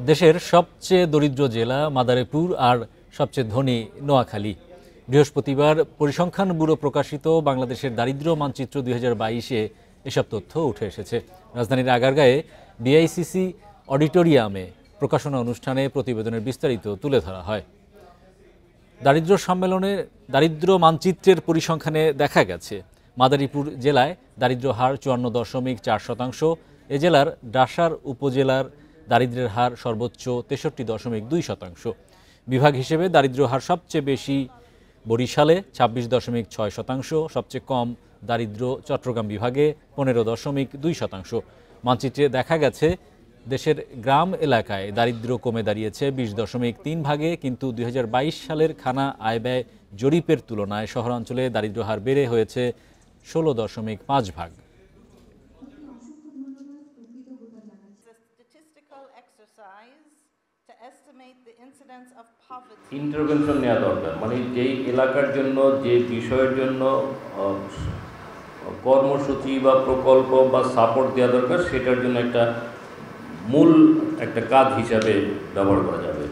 দেশের সবচেয়ে দরিদ্র জেলা মাদারীপুর আর সবচেয়ে ধনী নোয়াখালী। বৃহস্পতিবার পরিসংখ্যান ব্যুরো প্রকাশিত বাংলাদেশের দারিদ্র্য মানচিত্র 2022-এ এসব তথ্য উঠে এসেছে। রাজধানীর আগারগাঁয়ে বিআইসিসি অডিটোরিয়ামে প্রকাশনা অনুষ্ঠানে প্রতিবেদনের বিস্তারিত তুলে ধরা হয়। দারিদ্র্য মানচিত্রের পরিসংখ্যানে দেখা গেছে মাদারীপুর জেলায় দারিদ্র্য হার 54.4%। এ জেলার ডাসার উপজেলার দারিদ্র্যের হার সর্বোচ্চ 63.2%। বিভাগ হিসেবে দারিদ্র্য হার সবচেয়ে বেশি বরিশালে 26.6%, সবচেয়ে কম দারিদ্র্য চট্টগ্রাম বিভাগে 15.2%। মানচিত্রে দেখা গেছে দেশের গ্রাম এলাকায় দারিদ্র্য কমে দাঁড়িয়েছে 20.3 ভাগে, কিন্তু 2022 সালের খানা আয় ব্যয় জরিপের তুলনায় শহরাঞ্চলে দারিদ্র্য হার বেড়ে হয়েছে 16.5 ভাগ। ইন্টারভেনশন নেওয়া দরকার, মানে যেই এলাকার জন্য যে বিষয়ের জন্য কর্মসূচি বা প্রকল্প বা সাপোর্ট দেওয়া দরকার, সেটার জন্য একটা মূল কাজ হিসাবে ব্যবহার করা যাবে।